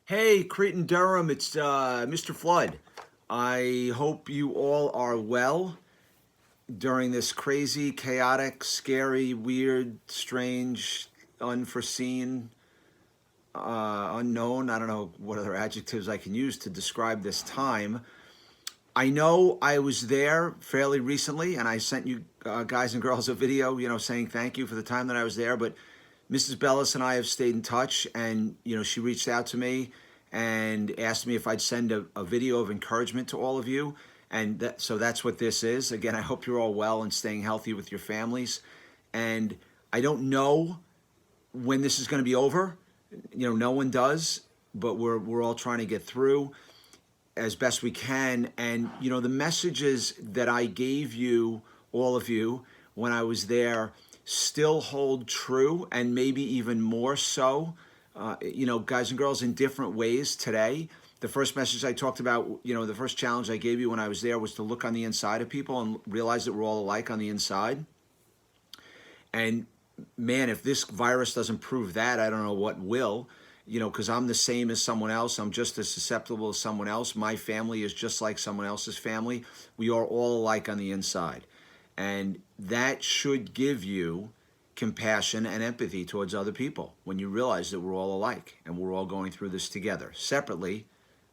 Hey, Cretin-Derham, it's Mr. Flood. I hope you all are well during this crazy, chaotic, scary, weird, strange, unforeseen, unknown. I don't know what other adjectives I can use to describe this time. I know I was there fairly recently, and I sent you guys and girls a video, saying thank you for the time that I was there. But Mrs. Bellis and I have stayed in touch, and she reached out to me and asked me if I'd send a video of encouragement to all of you. And so that's what this is. Again, I hope you're all well and staying healthy with your families. And I don't know when this is going to be over. No one does, but we're all trying to get through as best we can. And the messages that I gave you, all of you, when I was there, still hold true, and maybe even more so. Guys and girls, in different ways today. The first message I talked about, the first challenge I gave you when I was there was to look on the inside of people and realize that we're all alike on the inside. And man, if this virus doesn't prove that, I don't know what will. Because I'm the same as someone else. I'm just as susceptible as someone else. My family is just like someone else's family. We are all alike on the inside. And that should give you compassion and empathy towards other people when you realize that we're all alike and we're all going through this together, separately,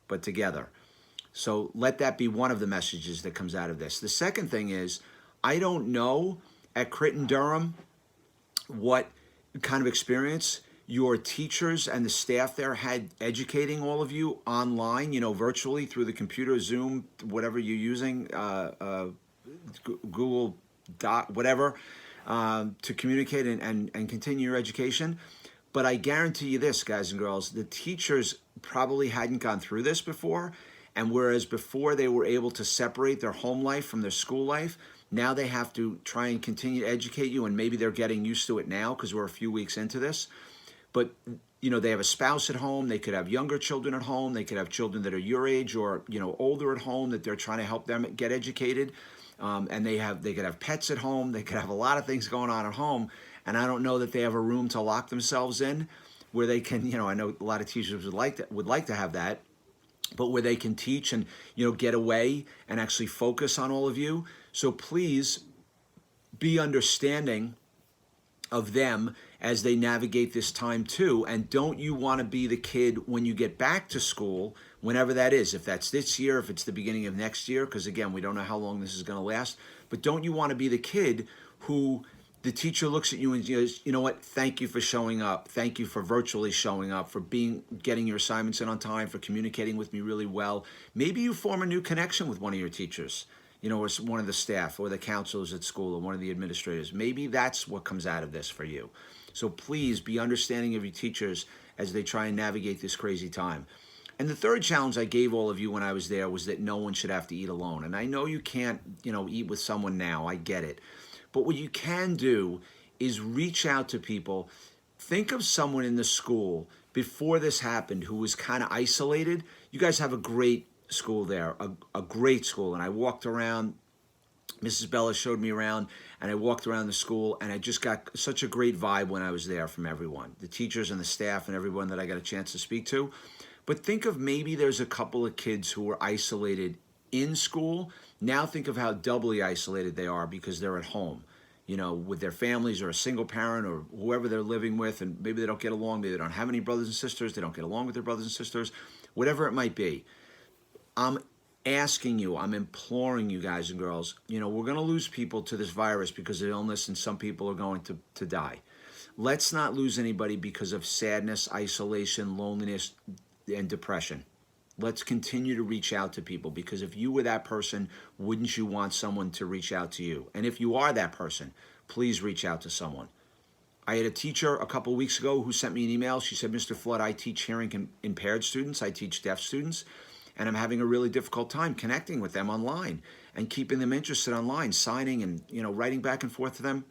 but together. So let that be one of the messages that comes out of this. The second thing is, I don't know at Cretin-Derham what kind of experience your teachers and the staff there had educating all of you online, virtually through the computer, Zoom, whatever you're using, Google Doc, whatever, to communicate and continue your education. But I guarantee you this, guys and girls, the teachers probably hadn't gone through this before. And whereas before they were able to separate their home life from their school life, now they have to try and continue to educate you. And maybe they're getting used to it now because we're a few weeks into this. But they have a spouse at home. They could have younger children at home. They could have children that are your age or older at home that they're trying to help them get educated. And they could have pets at home. They could have a lot of things going on at home. And I don't know that they have a room to lock themselves in where they can. I know a lot of teachers would like to have that, but where they can teach and get away and actually focus on all of you. So please be understanding of them as they navigate this time too. And don't you want to be the kid when you get back to school, whenever that is, if that's this year, if it's the beginning of next year, because again, we don't know how long this is going to last, but don't you want to be the kid who the teacher looks at you and goes, you know what, thank you for showing up. Thank you for virtually showing up, for getting your assignments in on time, for communicating with me really well. Maybe you form a new connection with one of your teachers, or one of the staff or the counselors at school or one of the administrators. Maybe that's what comes out of this for you. So please be understanding of your teachers as they try and navigate this crazy time. And the third challenge I gave all of you when I was there was that no one should have to eat alone. And I know you can't, eat with someone now. I get it. But what you can do is reach out to people. Think of someone in the school before this happened who was kind of isolated. You guys have a great school there, a great school. And I walked around, Mrs. Bella showed me around, and I walked around the school, and I just got such a great vibe when I was there from everyone, the teachers and the staff and everyone that I got a chance to speak to. But think of maybe there's a couple of kids who were isolated in school. Now think of how doubly isolated they are because they're at home, with their families or a single parent or whoever they're living with, and maybe they don't get along, maybe they don't have any brothers and sisters, they don't get along with their brothers and sisters, whatever it might be. I'm asking you, I'm imploring you guys and girls, we're going to lose people to this virus because of illness, and some people are going to die. Let's not lose anybody because of sadness, isolation, loneliness, and depression. Let's continue to reach out to people, because if you were that person, wouldn't you want someone to reach out to you? And if you are that person, please reach out to someone. I had a teacher a couple of weeks ago who sent me an email. She said, Mr. Flood, I teach hearing impaired students. I teach deaf students. And I'm having a really difficult time connecting with them online and keeping them interested online, signing and writing back and forth to them.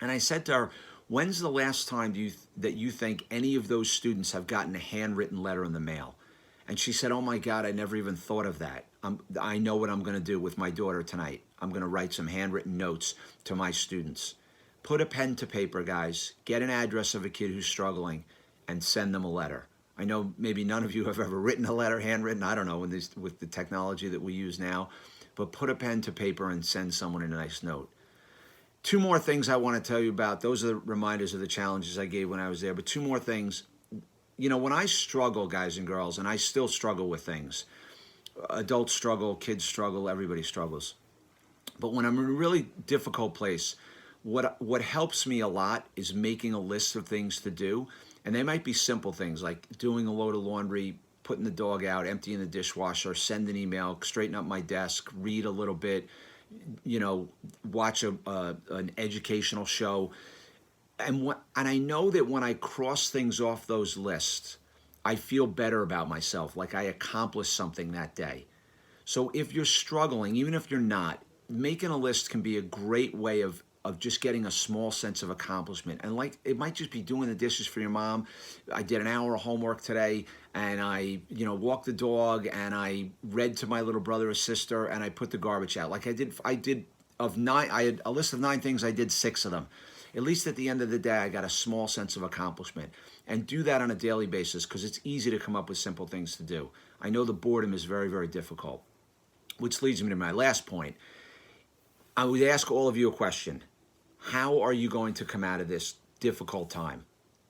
And I said to her, when's the last time that you think any of those students have gotten a handwritten letter in the mail? And she said, oh my God, I never even thought of that. I know what I'm going to do with my daughter tonight. I'm going to write some handwritten notes to my students. Put a pen to paper, guys. Get an address of a kid who's struggling and send them a letter. I know maybe none of you have ever written a letter, handwritten, I don't know, with the technology that we use now, but put a pen to paper and send someone a nice note. Two more things I want to tell you about. Those are the reminders of the challenges I gave when I was there, but two more things. When I struggle, guys and girls, and I still struggle with things, adults struggle, kids struggle, everybody struggles. But when I'm in a really difficult place, what helps me a lot is making a list of things to do. And they might be simple things like doing a load of laundry, putting the dog out, emptying the dishwasher, send an email, straighten up my desk, read a little bit, watch an educational show. And I know that when I cross things off those lists, I feel better about myself, like I accomplished something that day. So if you're struggling, even if you're not, making a list can be a great way of just getting a small sense of accomplishment. And like, it might just be doing the dishes for your mom. I did an hour of homework today, and I, walked the dog, and I read to my little brother or sister, and I put the garbage out. Like I had a list of 9 things, I did 6 of them. At least at the end of the day, I got a small sense of accomplishment. And do that on a daily basis, because it's easy to come up with simple things to do. I know the boredom is very, very difficult. Which leads me to my last point. I would ask all of you a question. How are you going to come out of this difficult time?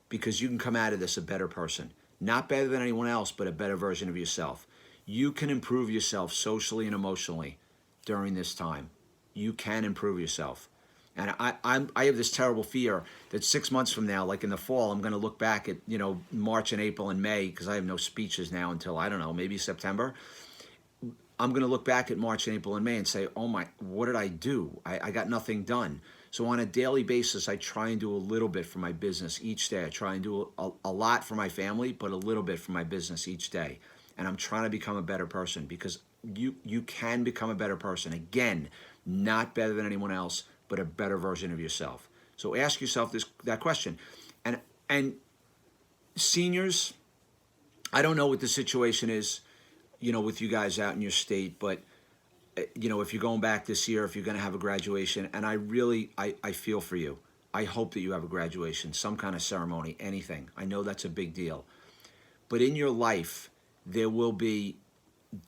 Because you can come out of this a better person. Not better than anyone else, but a better version of yourself. You can improve yourself socially and emotionally during this time. You can improve yourself. And I have this terrible fear that 6 months from now, like in the fall, I'm going to look back at, March and April and May, because I have no speeches now until, I don't know, maybe September. I'm going to look back at March and April and May and say, oh my, what did I do? I got nothing done. So on a daily basis, I try and do a little bit for my business each day. I try and do a lot for my family, but a little bit for my business each day. And I'm trying to become a better person, because you can become a better person. Again, not better than anyone else, but a better version of yourself. So ask yourself that question. And seniors, I don't know what the situation is, with you guys out in your state, but if you're going back this year, if you're going to have a graduation, and I feel for you. I hope that you have a graduation, some kind of ceremony, anything. I know that's a big deal. But in your life, there will be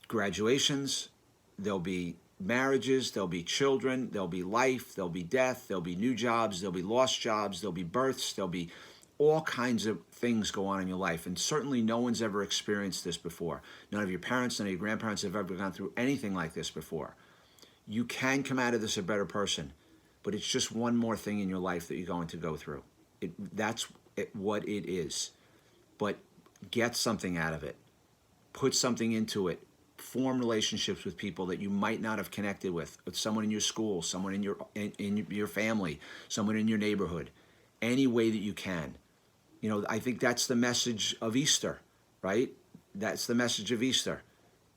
graduations, there'll be marriages, there'll be children, there'll be life, there'll be death, there'll be new jobs, there'll be lost jobs, there'll be births, there'll be all kinds of things go on in your life. And certainly no one's ever experienced this before. None of your parents, none of your grandparents have ever gone through anything like this before. You can come out of this a better person, but it's just one more thing in your life that you're going to go through. That's what it is. But get something out of it. Put something into it. Form relationships with people that you might not have connected with someone in your school, someone in your family, someone in your neighborhood, any way that you can. I think that's the message of Easter, right? That's the message of Easter,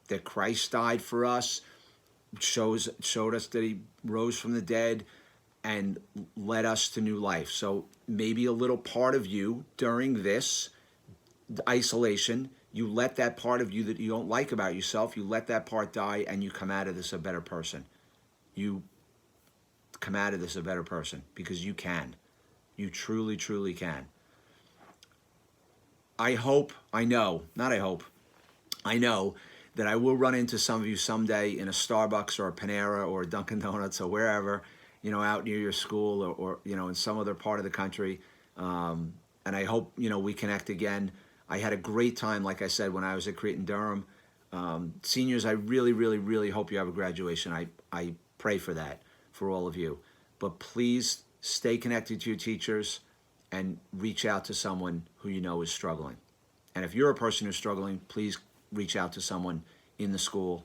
that Christ died for us, showed us that he rose from the dead and led us to new life. So maybe a little part of you during this isolation, you let that part of you that you don't like about yourself, you let that part die, and you come out of this a better person. You come out of this a better person, because you can. You truly, truly can. I know that I will run into some of you someday in a Starbucks or a Panera or a Dunkin' Donuts or wherever, out near your school or in some other part of the country. And I hope, we connect again. I had a great time, like I said, when I was at Cretin-Derham. Seniors, I really, really, really hope you have a graduation. I pray for that for all of you. But please stay connected to your teachers and reach out to someone who you know is struggling. And if you're a person who's struggling, please reach out to someone in the school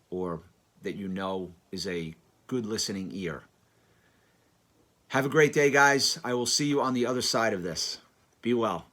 or that you know is a good listening ear. Have a great day, guys. I will see you on the other side of this. Be well.